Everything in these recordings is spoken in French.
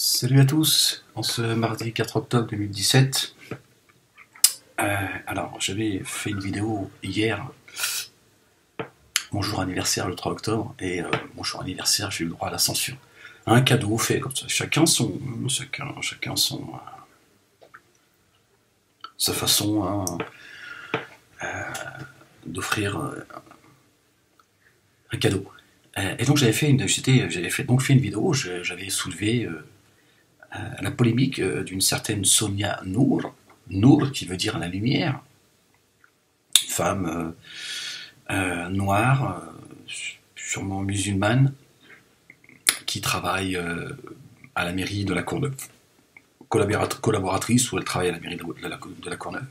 Salut à tous, en ce mardi 4 octobre 2017. Alors, j'avais fait une vidéo hier, mon jour anniversaire le 3 octobre, et mon jour anniversaire, j'ai eu le droit à l'ascension. Un cadeau fait comme ça, chacun sa façon d'offrir un cadeau. Et donc j'avais fait une vidéo, j'avais soulevé la polémique d'une certaine Sonia Nour, Nour qui veut dire la lumière, femme noire, sûrement musulmane, qui travaille à la mairie de la Courneuve, collaboratrice où elle travaille à la mairie de la Courneuve.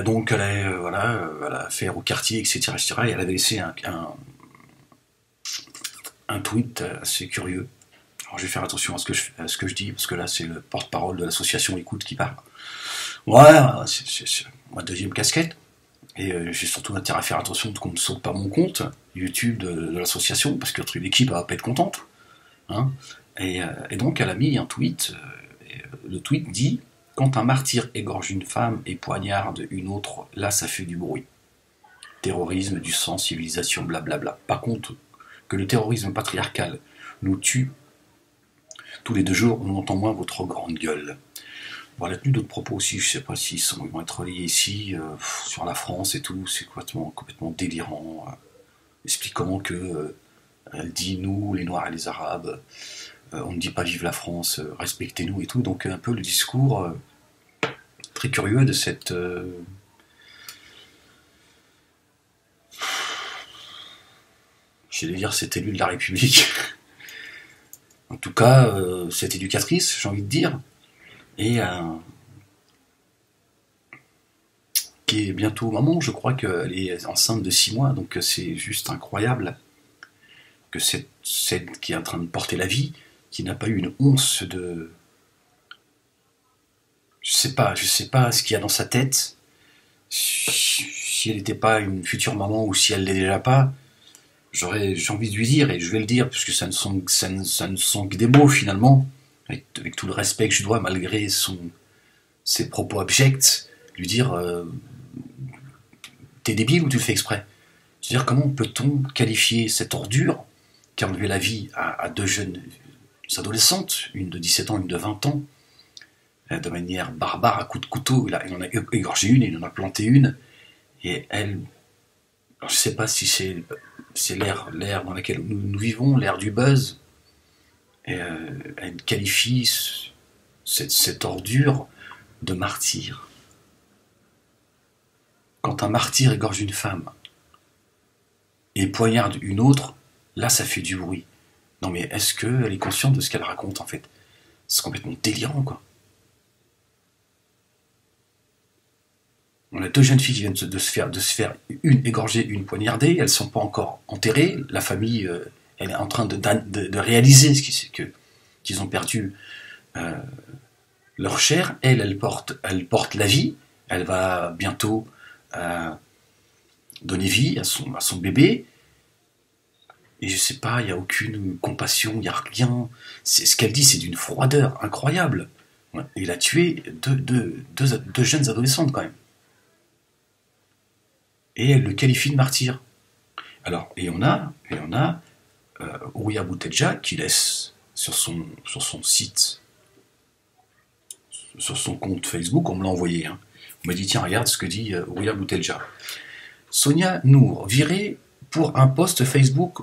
Donc elle a affaire au quartier, etc., etc. Et elle avait laissé un tweet assez curieux. Alors je vais faire attention à ce que je dis, parce que là c'est le porte-parole de l'association Écoute qui parle. Ouais, c'est ma deuxième casquette, et j'ai surtout intérêt à faire attention qu'on ne saute pas mon compte YouTube de l'association, parce que l'équipe va pas être contente. Hein. Et donc elle a mis un tweet, le tweet dit « Quand un martyr égorge une femme et poignarde une autre, là ça fait du bruit. Terrorisme, du sang, civilisation, blablabla. Par contre, que le terrorisme patriarcal nous tue tous les 2 jours, on entend moins votre grande gueule. » Bon, elle a tenu d'autres propos aussi, je ne sais pas s'ils vont être reliés ici, sur la France et tout, c'est complètement délirant, expliquant que elle dit nous, les Noirs et les Arabes, on ne dit pas vive la France, respectez-nous et tout, donc un peu le discours très curieux de cette... j'allais dire cette élue de la République, en tout cas cette éducatrice, j'ai envie de dire, et qui est bientôt maman, je crois qu'elle est enceinte de 6 mois, donc c'est juste incroyable que celle qui est en train de porter la vie, qui n'a pas eu une once de... Je sais pas ce qu'il y a dans sa tête, si elle n'était pas une future maman ou si elle l'est déjà pas, j'ai envie de lui dire, et je vais le dire, puisque ça ne sont que des mots finalement, avec tout le respect que je dois, malgré ses propos abjects, lui dire t'es débile ou tu le fais exprès? C'est-à-dire, comment peut-on qualifier cette ordure qui a enlevé la vie à 2 jeunes adolescentes, une de 17 ans, une de 20 ans, de manière barbare, à coups de couteau. Il en a égorgé une, il en a planté une, et elle, alors je ne sais pas si c'est l'ère dans laquelle nous vivons, l'ère du buzz, et elle qualifie cette ordure de martyr. Quand un martyr égorge une femme et poignarde une autre, là ça fait du bruit. Non mais est-ce qu'elle est consciente de ce qu'elle raconte en fait? C'est complètement délirant quoi. On a 2 jeunes filles qui viennent de se faire une égorger, une poignardée, elles ne sont pas encore enterrées, la famille elle est en train de réaliser qu'ils ont perdu leur chair, elle porte la vie, elle va bientôt donner vie à son bébé, et je sais pas, il n'y a aucune compassion, il n'y a rien, ce qu'elle dit c'est d'une froideur incroyable. Il a tué deux jeunes adolescentes quand même. Et elle le qualifie de martyr. Alors, et on a Ouria Boutedja qui laisse sur son site, sur son compte Facebook, on me l'a envoyé, hein. On m'a dit tiens regarde ce que dit Ouria Boutedja. Sonia Nour, virée pour un post Facebook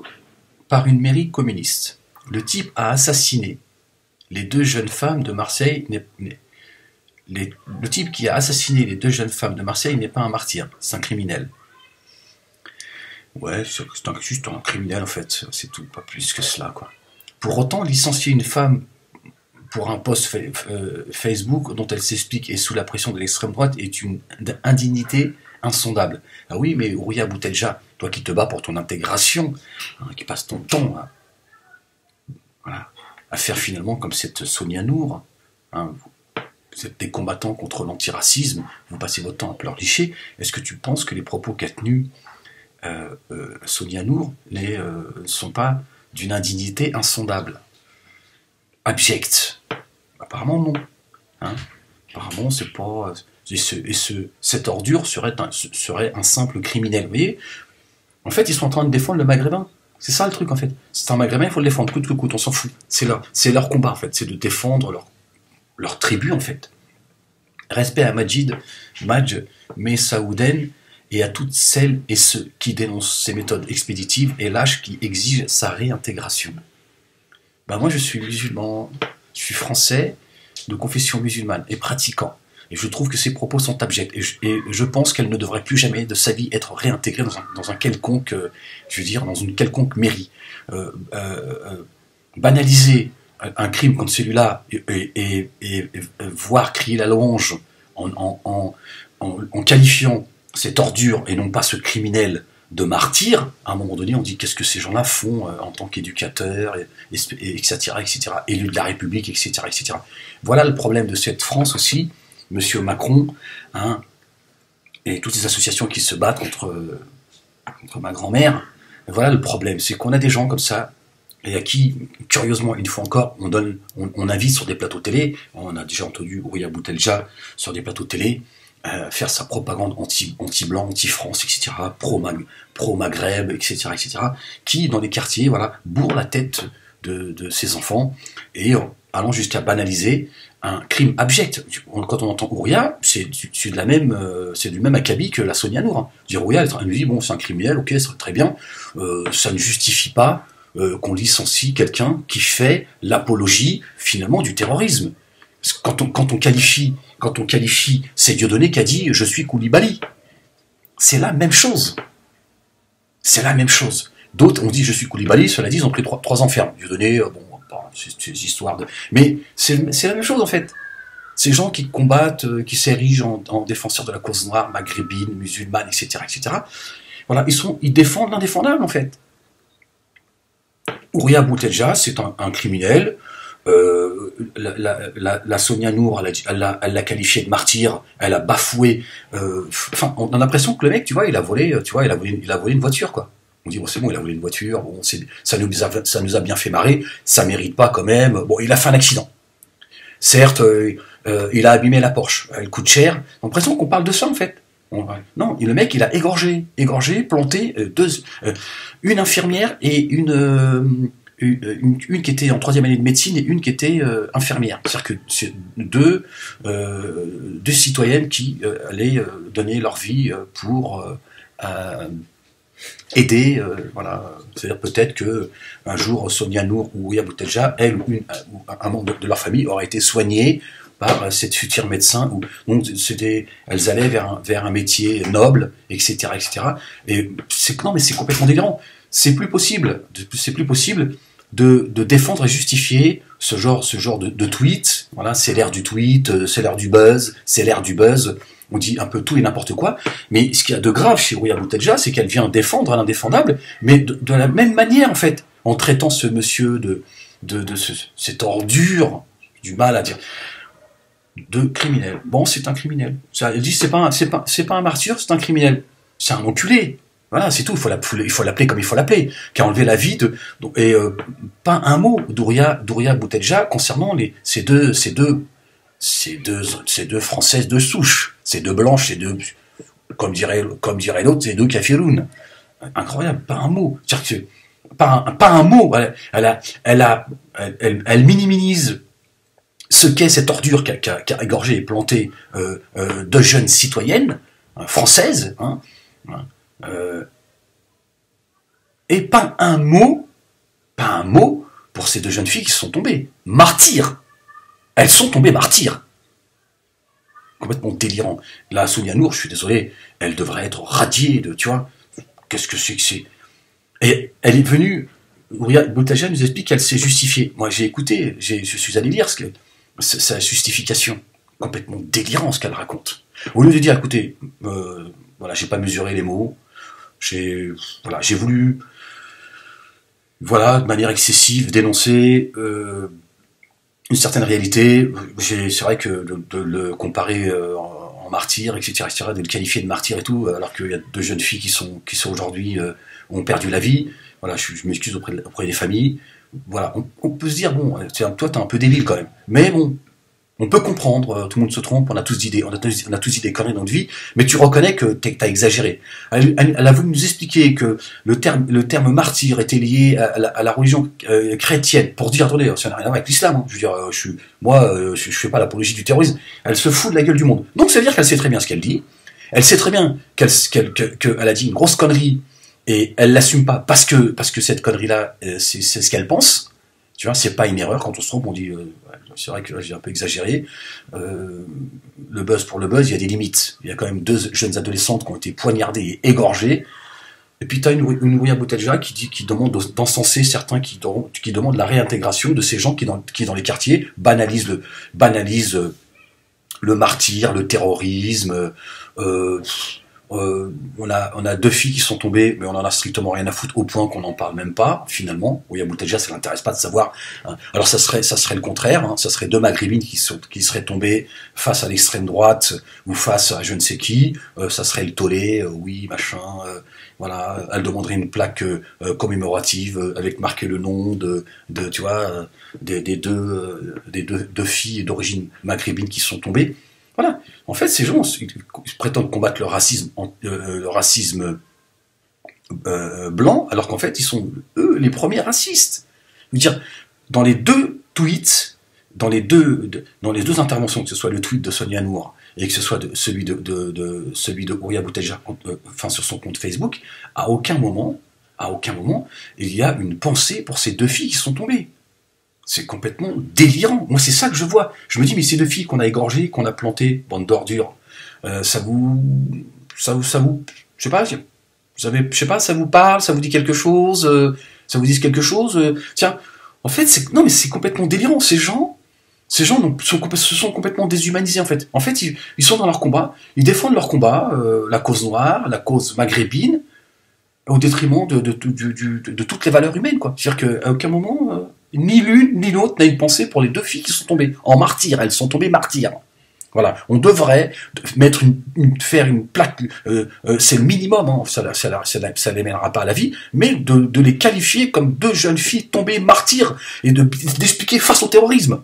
par une mairie communiste. Le type a assassiné les 2 jeunes femmes de Marseille. Le type qui a assassiné les 2 jeunes femmes de Marseille n'est pas un martyr, c'est un criminel. Ouais, c'est juste un criminel en fait, c'est tout, pas plus que cela quoi. Pour autant, licencier une femme pour un post Facebook dont elle s'explique est sous la pression de l'extrême droite est une indignité insondable. Ah oui, mais Ouria Boutedja, toi qui te bats pour ton intégration, hein, qui passe ton temps voilà, à faire finalement comme cette Sonia Nour, hein, vous êtes des combattants contre l'antiracisme, vous passez votre temps à pleurnicher, est-ce que tu penses que les propos qu'a tenus Sonia Nour ne sont pas d'une indignité insondable? abject? Apparemment non. Hein, apparemment c'est pas... cette ordure serait un simple criminel. Vous voyez? En fait, ils sont en train de défendre le maghrébin. C'est ça le truc en fait. C'est un maghrébin, il faut le défendre coûte que coûte, on s'en fout. C'est leur combat en fait, c'est de défendre leur tribu en fait. Respect à Madj Messaouden et à toutes celles et ceux qui dénoncent ces méthodes expéditives et lâches qui exigent sa réintégration. Ben moi je suis musulman, je suis français, de confession musulmane et pratiquant. Et je trouve que ces propos sont abjects. Et je pense qu'elle ne devrait plus jamais de sa vie être réintégrée dans un quelconque, je veux dire, dans une quelconque mairie. Banaliser un crime comme celui-là et voir crier la louange en qualifiant cette ordure et non pas ce criminel de martyr, à un moment donné, on dit qu'est-ce que ces gens-là font en tant qu'éducateurs, etc., élus de la République, etc., etc. Voilà le problème de cette France aussi. Monsieur Macron, hein, et toutes les associations qui se battent contre ma grand-mère, voilà le problème, c'est qu'on a des gens comme ça, et à qui, curieusement, une fois encore, on invite sur des plateaux télé, on a déjà entendu Ouria Boutelja sur des plateaux télé, faire sa propagande anti-blanc, anti-France, etc., pro-Maghreb, etc., qui, dans les quartiers, voilà, bourre la tête de ses enfants, et allant jusqu'à banaliser un crime abject. Quand on entend Ouria, c'est du même acabit que la Sonia Nour. Hein. Dire Ouria, elle nous dit, bon, c'est un criminel, ok, c'est très bien, ça ne justifie pas qu'on licencie quelqu'un qui fait l'apologie, finalement, du terrorisme. Quand on qualifie c'est Dieudonné qui a dit « je suis Koulibaly », c'est la même chose. C'est la même chose. D'autres ont dit « je suis Koulibaly », cela dit, ils ont pris 3 ans ferme. Dieudonné, bon, c'est des histoires de... Mais c'est la même chose, en fait. Ces gens qui combattent, qui s'érigent en défenseurs de la cause noire, maghrébine, musulmane, etc., voilà, ils défendent l'indéfendable, en fait. Ouria Boutelja, c'est un criminel. La Sonia Nour, elle l'a qualifié de martyr, elle a bafoué. Enfin, on a l'impression que le mec, tu vois, il a volé une voiture, quoi. On dit bon, c'est bon, il a volé une voiture. Bon, ça nous a bien fait marrer. Ça mérite pas quand même. Bon, il a fait un accident. Certes, il a abîmé la Porsche. Elle coûte cher. On a l'impression qu'on parle de ça en fait. Non, le mec, il a égorgé, planté une infirmière et une qui était en 3e année de médecine et une qui était infirmière. C'est-à-dire que c'est deux citoyennes qui allaient donner leur vie pour aider, voilà. C'est-à-dire peut-être que un jour Sonia Nour ou Ouria Boutelja, elle ou un membre de leur famille aurait été soigné par cette future médecin, donc elles allaient vers un métier noble, etc., Et non, mais c'est complètement délirant. C'est plus possible de défendre et justifier ce genre de tweet. Voilà, c'est l'ère du tweet, c'est l'ère du buzz, On dit un peu tout et n'importe quoi. Mais ce qu'il y a de grave chez Ouria Boutelja, c'est qu'elle vient défendre l'indéfendable, mais de la même manière, en fait, en traitant ce monsieur cette ordure, du mal à dire, de criminel. Bon, c'est un criminel. Elle dit c'est pas un martyr, c'est un criminel. C'est un enculé. Voilà, c'est tout. Il faut l'appeler comme il faut l'appeler. Qui a enlevé la vie pas un mot d'Ouria Boutelja concernant ces deux Françaises de souche, ces deux blanches, ces deux, comme dirait l'autre, ces deux kafirounes. Incroyable, pas un mot. C'est-à-dire que pas un mot. Elle minimise ce qu'est cette ordure qu'a égorgé et planté deux jeunes citoyennes françaises, hein, et pas un mot pour ces deux jeunes filles qui sont tombées martyrs. Elles sont tombées martyrs. Complètement délirant. Là, Sonia Nour, je suis désolé, elle devrait être radiée de, tu vois, qu'est-ce que c'est. Et elle est venue, Boutelja nous explique qu'elle s'est justifiée. Moi, j'ai écouté, je suis allé lire sa justification. Complètement délirant ce qu'elle raconte. Au lieu de dire, écoutez, voilà, j'ai pas mesuré les mots, j'ai voulu, voilà, de manière excessive, dénoncer une certaine réalité. C'est vrai que de le comparer en martyr, etc., de le qualifier de martyr et tout, alors qu'il y a deux jeunes filles qui sont aujourd'hui ont perdu la vie. Voilà, je m'excuse auprès des familles. voilà, on peut se dire, bon, tiens, toi, t'es un peu débile quand même. Mais bon, on peut comprendre, tout le monde se trompe, on a tous dit des conneries dans notre vie, mais tu reconnais que t'as exagéré. Elle a voulu nous expliquer que le terme martyr était lié à la religion chrétienne, pour dire, attendez, ça n'a rien à voir avec l'islam, hein. Je veux dire, je fais pas l'apologie du terrorisme. Elle se fout de la gueule du monde. Donc ça veut dire qu'elle sait très bien ce qu'elle dit, elle sait très bien qu'elle a dit une grosse connerie, et elle l'assume pas, parce que cette connerie-là, c'est ce qu'elle pense. Tu vois, c'est pas une erreur, quand on se trompe, on dit, c'est vrai que là, j'ai un peu exagéré, le buzz pour le buzz, il y a des limites. Il y a quand même 2 jeunes adolescentes qui ont été poignardées et égorgées, et puis tu as une Ouria Boutelja qui demande d'encenser certains qui demandent la réintégration de ces gens qui dans les quartiers banalisent le martyr, le terrorisme, on a 2 filles qui sont tombées, mais on en a strictement rien à foutre, au point qu'on n'en parle même pas, finalement. Ouya Boutelja, ça l'intéresse pas de savoir, hein. Alors ça serait le contraire, hein. Ça serait 2 maghrébines qui seraient tombées face à l'extrême droite, ou face à je ne sais qui, ça serait le tollé, oui, machin, voilà, elle demanderait une plaque commémorative, avec marqué le nom tu vois, des deux filles d'origine maghrébine qui sont tombées. Voilà. En fait, ces gens ils prétendent combattre le racisme blanc, alors qu'en fait, ils sont, eux, les premiers racistes. Je veux dire, dans les 2 tweets, dans les deux interventions, que ce soit le tweet de Sonia Nour et que ce soit celui de Ouria Boutelja, enfin, sur son compte Facebook, à aucun moment, il y a une pensée pour ces 2 filles qui sont tombées. C'est complètement délirant. Moi, c'est ça que je vois. Je me dis, mais ces 2 filles qu'on a égorgées, qu'on a plantées, bande d'ordures, ça vous, je sais pas, ça vous parle, ça vous dit quelque chose, ça vous dit quelque chose, tiens, en fait, non, mais c'est complètement délirant. Ces gens se sont complètement déshumanisés, en fait. En fait, ils sont dans leur combat, ils défendent leur combat, la cause noire, la cause maghrébine, au détriment de toutes les valeurs humaines, quoi. C'est-à-dire qu'à aucun moment, ni l'une ni l'autre n'a une pensée pour les 2 filles qui sont tombées en martyrs. Elles sont tombées martyrs. Voilà. On devrait faire une plaque, c'est le minimum, hein. Ça les mènera pas à la vie, mais de les qualifier comme 2 jeunes filles tombées martyrs, et d'expliquer face au terrorisme.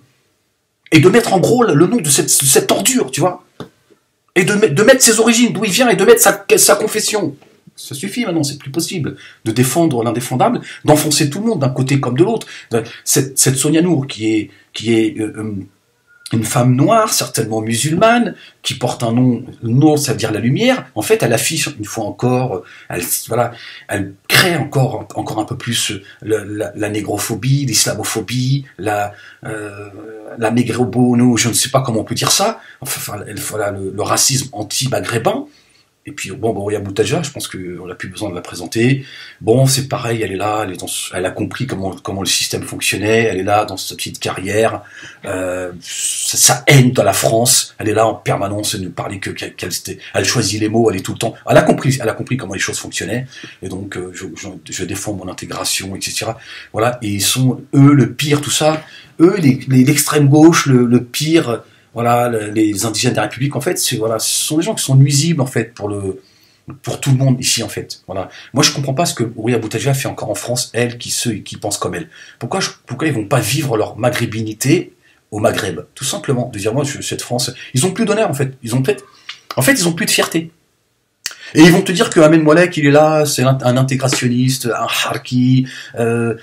Et de mettre en gros le nom de cette ordure, tu vois. Et de mettre ses origines, d'où il vient, et de mettre sa confession. Ça suffit maintenant, c'est plus possible de défendre l'indéfendable, d'enfoncer tout le monde d'un côté comme de l'autre. Cette Sonia Nour qui est une femme noire, certainement musulmane, qui porte un nom, Nour, ça veut dire la lumière. En fait, elle affiche une fois encore, elle crée encore un peu plus la négrophobie, l'islamophobie, la mégrébono, je ne sais pas comment on peut dire ça. Enfin, voilà, le racisme anti-maghrébin. Et puis, bon, Ouria Boutelja, je pense qu'on n'a plus besoin de la présenter. Bon, c'est pareil, elle est là, elle a compris comment le système fonctionnait, elle est là dans sa petite carrière, sa haine dans la France, elle est là en permanence, elle nous parlait elle choisit les mots, elle est tout le temps, elle a compris comment les choses fonctionnaient, et donc, je défends mon intégration, etc. Voilà, et ils sont, eux, le pire, tout ça, eux, l'extrême gauche, le pire. Voilà, les indigènes de la République, en fait, ce sont des gens qui sont nuisibles, en fait, pour tout le monde ici, en fait. Voilà. Moi, je comprends pas ce que Ouria Boutelja fait encore en France, elle, qui pense comme elle. Pourquoi ils vont pas vivre leur maghrébinité au Maghreb? Tout simplement. De dire, moi, cette France, ils ont plus d'honneur, en fait. Ils ont plus de fierté. Et ils vont te dire que Ahmed Moulek, il est là, c'est un intégrationniste, un harki, un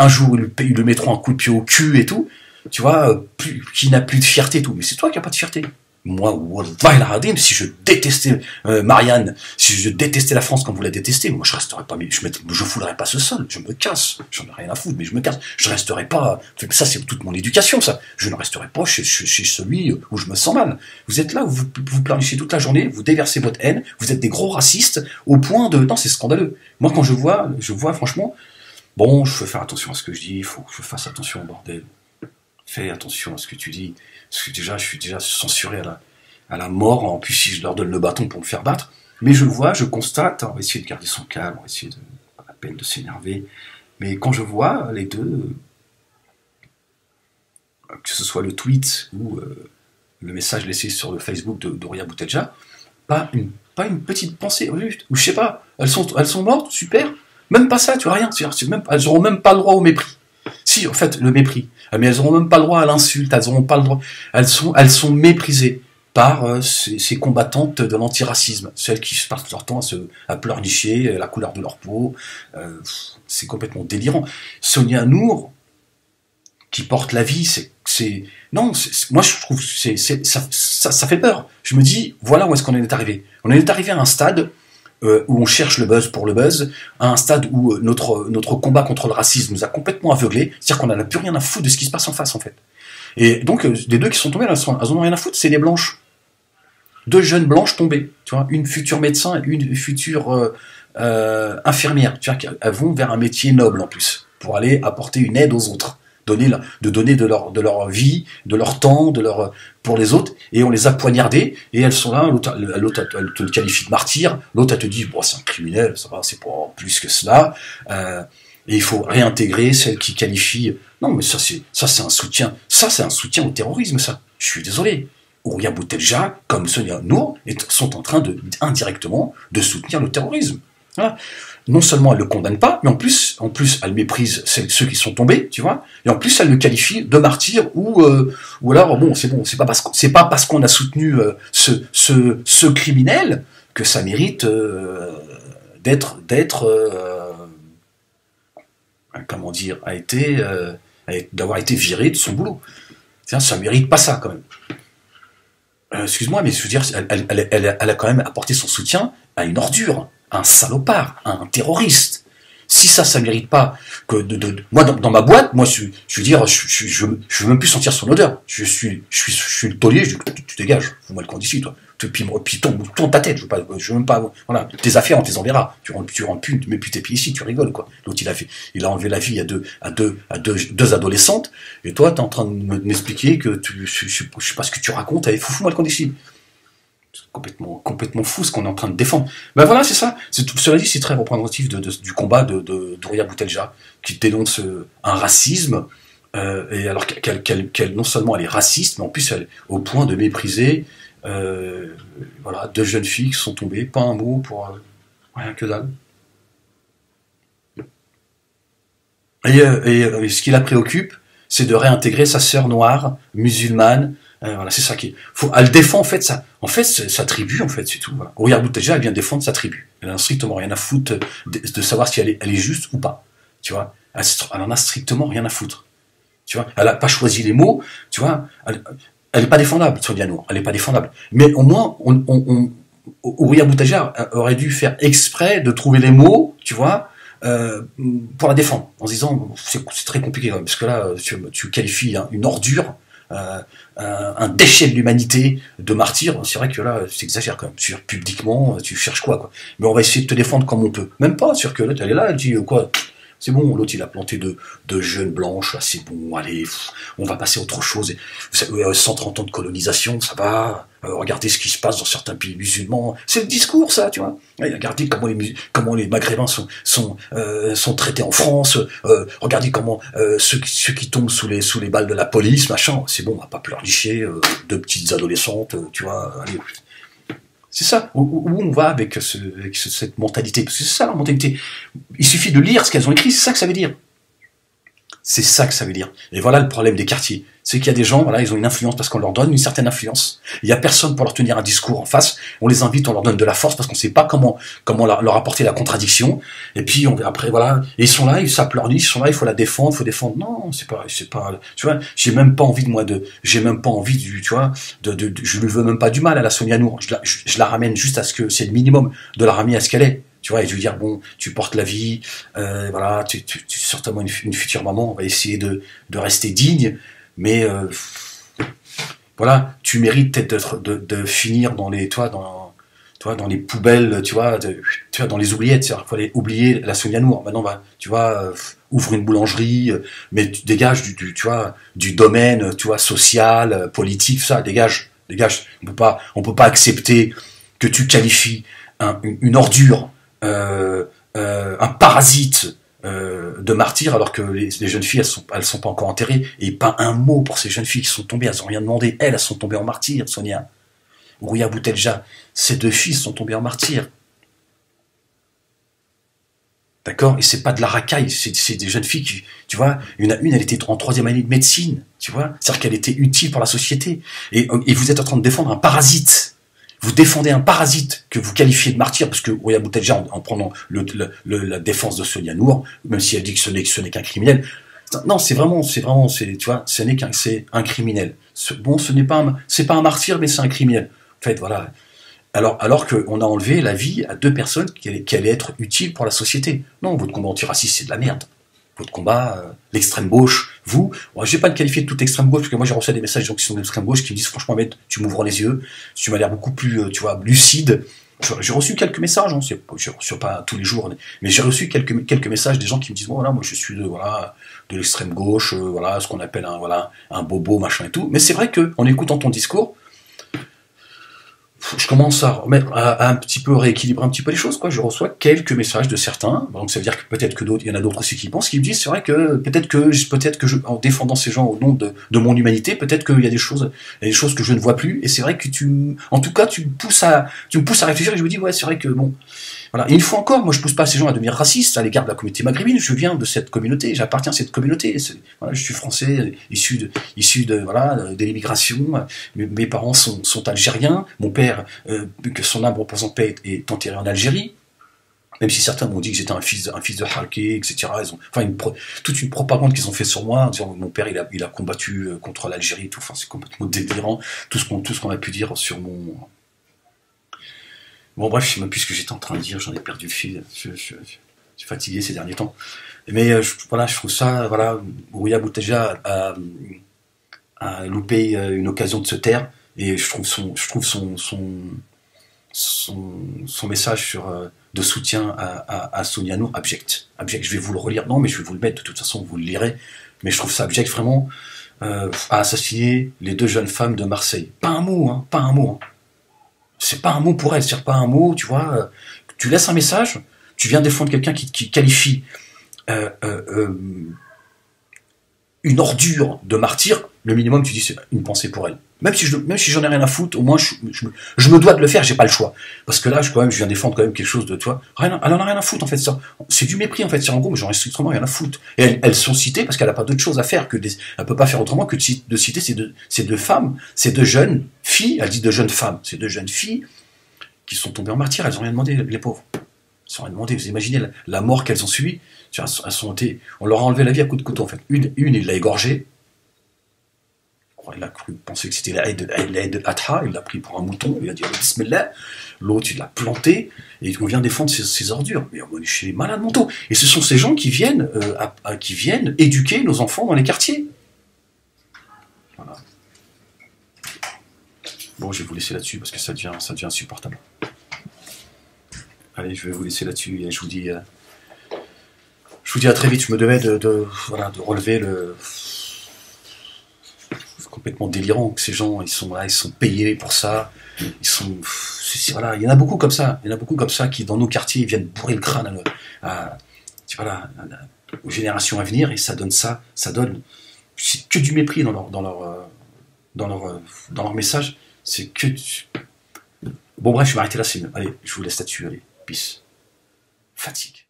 jour, ils le mettront un coup de pied au cul et tout. Tu vois, qui n'a plus de fierté et tout. Mais c'est toi qui n'as pas de fierté. Moi, Wallahi al-Azim, si je détestais Marianne, si je détestais la France comme vous la détestez, moi je resterais pas, je foulerais pas ce sol, je me casse, j'en ai rien à foutre, mais je me casse, je resterai pas, ça c'est toute mon éducation, ça, je ne resterai pas chez celui où je me sens mal. Vous êtes là, vous pleurnichez toute la journée, vous déversez votre haine, vous êtes des gros racistes, au point de, non, c'est scandaleux. Moi quand je vois franchement, bon, je veux faire attention à ce que je dis, il faut que je fasse attention, bordel. Fais attention à ce que tu dis, parce que je suis déjà censuré à la mort, en plus si je leur donne le bâton pour me faire battre, mais je le vois, je constate, on va essayer de garder son calme, on va essayer pas la peine de s'énerver, mais quand je vois les 2, que ce soit le tweet ou le message laissé sur le Facebook d'Ouria Boutelja, pas une petite pensée, juste, ou je sais pas, elles sont mortes, super, Même pas ça, tu vois, rien. Elles auront même pas le droit au mépris. Si, en fait, le mépris. Mais elles auront même pas le droit à l'insulte, elles auront pas le droit. Elles sont méprisées par ces combattantes de l'antiracisme, celles qui passent leur temps à pleurnicher la couleur de leur peau. C'est complètement délirant. Sonia Nour, qui porte la vie, moi je trouve ça fait peur. Je me dis, voilà où est-ce qu'on en est arrivé. On en est arrivé à un stade où on cherche le buzz pour le buzz, à un stade où notre combat contre le racisme nous a complètement aveuglés, c'est-à-dire qu'on n'en a plus rien à foutre de ce qui se passe en face, en fait. Et donc, les deux qui sont tombées, elles en ont rien à foutre, c'est les blanches. Deux jeunes blanches tombées, tu vois, une future médecin et une future infirmière, tu vois, elles vont vers un métier noble, en plus, pour aller apporter une aide aux autres. Donner de leur vie, de leur temps, pour les autres, et on les a poignardés, et elles sont là, l'autre elle te le qualifie de martyr, l'autre elle te dit, bon, c'est un criminel, ça va, c'est pas plus que cela, et il faut réintégrer celle qui qualifie, non, mais ça c'est un soutien au terrorisme, ça, je suis désolé. Ouria Boutelja, comme Sonia Nour, sont en train indirectement de soutenir le terrorisme. Voilà. Non seulement elle ne le condamne pas, mais en plus elle méprise ceux qui sont tombés, tu vois, et en plus elle le qualifie de martyr, ou alors, bon, c'est pas parce qu'on a soutenu ce criminel que ça mérite comment dire, d'avoir été viré de son boulot. Tiens, ça mérite pas ça, quand même. Excuse-moi, mais je veux dire, elle a quand même apporté son soutien à une ordure, à un salopard, à un terroriste. Si ça mérite pas que moi dans ma boîte, moi je veux dire, je veux même plus sentir son odeur. Je suis le taulier, je dis, tu dégages, fous-moi le camp d'ici, toi. Puis tourne ta tête, je veux même pas, voilà, tes affaires on te les enverra. Tu rentres plus, tu mets plus tes pieds ici, tu rigoles, quoi. L'autre il a enlevé la vie à deux adolescentes, et toi t'es en train de m'expliquer que je sais pas ce que tu racontes, allez, fous-moi le camp d'ici. C'est complètement fou ce qu'on est en train de défendre. Ben voilà, c'est ça. Cela dit, c'est très représentatif du combat d'Ouria Boutelja, qui dénonce un racisme, et alors qu'elle non seulement elle est raciste, mais en plus elle au point de mépriser voilà, deux jeunes filles qui sont tombées, pas un mot pour rien que dalle. Et ce qui la préoccupe, c'est de réintégrer sa sœur noire, musulmane. Voilà, c'est ça elle défend en fait sa tribu, en fait, c'est tout. Voilà. Ouria Boutelja, elle vient défendre sa tribu. Elle n'a strictement rien à foutre de savoir si elle est juste ou pas. Tu vois, elle en a strictement rien à foutre. Tu vois, elle a pas choisi les mots. Tu vois, elle est pas défendable, Sonia Nour. Elle est pas défendable. Mais au moins, Ouria Boutelja aurait dû faire exprès de trouver les mots, tu vois, pour la défendre, en se disant c'est très compliqué quand même, parce que là tu qualifies une ordure, un déchet de l'humanité de martyr. C'est vrai que là c'est exagère quand même, publiquement tu cherches quoi. Mais on va essayer de te défendre comme on peut, même pas, sûr que là elle est là, elle dit quoi, c'est bon, l'autre il a planté de jeunes blanches, là c'est bon, allez, on va passer à autre chose. 130 ans de colonisation, ça va, regardez ce qui se passe dans certains pays musulmans, c'est le discours ça, tu vois. Regardez comment les Maghrébins sont traités en France, regardez comment ceux qui tombent sous les balles de la police, machin, c'est bon, on va pas pleurnicher, deux petites adolescentes, tu vois, allez. C'est ça, où on va avec cette mentalité, parce que c'est ça leur mentalité. Il suffit de lire ce qu'elles ont écrit, c'est ça que ça veut dire. C'est ça que ça veut dire. Et voilà le problème des quartiers. C'est qu'il y a des gens, voilà, ils ont une influence parce qu'on leur donne une certaine influence. Il n'y a personne pour leur tenir un discours en face. On les invite, on leur donne de la force parce qu'on ne sait pas comment leur apporter la contradiction. Et puis après, voilà, et ils sont là, ils s'applaudissent, ils sont là, il faut la défendre, il faut défendre. Non, c'est pas, tu vois, j'ai même pas envie tu vois, je lui veux même pas du mal à la Sonia Nour. Je la ramène juste à ce que c'est le minimum de la ramener à ce qu'elle est. Tu vois, et je veux dire, bon, tu portes la vie, voilà, tu certainement une future maman, on va essayer de rester digne, mais voilà, tu mérites peut-être de finir dans les poubelles, tu vois, dans les oubliettes. Il faut aller oublier la Sonia Nour. Maintenant, tu vois, ouvre une boulangerie, mais tu dégages du domaine, tu vois, social, politique, ça, dégage. On peut pas accepter que tu qualifies une ordure, un parasite de martyr, alors que les jeunes filles elles sont pas encore enterrées, et pas un mot pour ces jeunes filles qui sont tombées, elles ont rien demandé, elles sont tombées en martyr. Sonia, Ouria Boutelja, ces deux filles sont tombées en martyr. D'accord? Et c'est pas de la racaille, c'est des jeunes filles qui, tu vois, il y en a une, elle était en 3e année de médecine, tu vois? C'est-à-dire qu'elle était utile pour la société. Et vous êtes en train de défendre un parasite. Vous défendez un parasite que vous qualifiez de martyr, parce que Ouya Boutadja, en prenant la défense de Sonia Nour, même si elle dit que ce n'est qu'un criminel, non, tu vois, c'est un criminel. Bon, c'est pas un martyr, mais c'est un criminel. En fait, voilà. Alors qu'on a enlevé la vie à 2 personnes qui allaient être utiles pour la société. Non, votre combat antiraciste, c'est de la merde. Votre combat, l'extrême gauche, vous, moi, je vais pas te qualifier de toute extrême gauche, parce que moi j'ai reçu des messages de gens qui sont d'extrême gauche qui me disent franchement, mec, tu m'ouvres les yeux, tu m'as l'air beaucoup plus, tu vois, lucide. J'ai reçu quelques messages, hein, je reçois pas tous les jours, mais j'ai reçu quelques messages des gens qui me disent bon voilà, moi je suis de l'extrême gauche, voilà, ce qu'on appelle un bobo, machin et tout. Mais c'est vrai que en écoutant ton discours, je commence à un petit peu rééquilibrer un petit peu les choses, quoi. Je reçois quelques messages de certains, donc ça veut dire que peut-être que d'autres, il y en a d'autres aussi qui pensent, qui me disent, c'est vrai que peut-être que en défendant ces gens au nom de mon humanité, peut-être qu'il y a des choses que je ne vois plus, et c'est vrai que en tout cas, tu me pousses à réfléchir, et je me dis, ouais, c'est vrai que bon, voilà. Et une fois encore, moi je pousse pas ces gens à devenir racistes à l'égard de la communauté maghrébine, je viens de cette communauté, j'appartiens à cette communauté, voilà, je suis français, issu de l'immigration, mes parents sont algériens, mon père, que son âme repose en paix, est enterré en Algérie, même si certains m'ont dit que j'étais un fils de Harké, etc. Toute une propagande qu'ils ont fait sur moi, en disant mon père il a combattu contre l'Algérie et tout, enfin c'est complètement délirant, tout ce qu'on a pu dire sur mon... Bon bref, je sais même plus ce que j'étais en train de dire, j'en ai perdu le fil, je suis fatigué ces derniers temps. Mais voilà, je trouve ça, voilà, Ouya Boutadja a loupé une occasion de se taire, et je trouve son message de soutien à Sonia Nour abject. Abject, je vais vous le relire, non mais je vais vous le mettre, de toute façon vous le lirez, mais je trouve ça abject vraiment, à assassiner les 2 jeunes femmes de Marseille. Pas un mot, hein, pas un mot. Hein. C'est pas un mot pour elle, c'est pas un mot, tu vois. Tu laisses un message, tu viens défendre quelqu'un qui qualifie une ordure de martyr, le minimum tu dis c'est une pensée pour elle. Même si j'en ai rien à foutre, au moins je me dois de le faire, j'ai pas le choix. Parce que là, je viens défendre quand même quelque chose de toi. Elle en a rien à foutre en fait, ça. C'est du mépris en fait, c'est en gros, mais j'en ai strictement rien à foutre. Et elles sont citées parce qu'elle a pas d'autre chose à faire elle peut pas faire autrement que de citer ces deux femmes, ces 2 jeunes filles, elle dit 2 jeunes femmes, ces 2 jeunes filles qui sont tombées en martyr, elles ont rien demandé, les pauvres. Elles ont rien demandé, vous imaginez la mort qu'elles ont subie. On leur a enlevé la vie à coups de couteau en fait. Une il l'a égorgée. Il a cru penser que c'était la haie de Adha, il l'a pris pour un mouton, il a dit Bismillah. L'autre, il l'a planté, et on vient défendre ces ordures. Mais on est chez les malades mentaux. Et ce sont ces gens qui viennent éduquer nos enfants dans les quartiers. Voilà. Bon, je vais vous laisser là-dessus parce que ça devient insupportable. Allez, je vais vous laisser là-dessus et je vous dis à très vite. Je me devais de relever le... complètement délirant que ces gens ils sont payés pour ça, voilà, il y en a beaucoup comme ça qui dans nos quartiers viennent bourrer le crâne aux générations à venir, et ça donne c'est que du mépris dans leur message, c'est que bon bref, je vais m'arrêter là, allez, je vous laisse là-dessus, allez, peace, fatigue.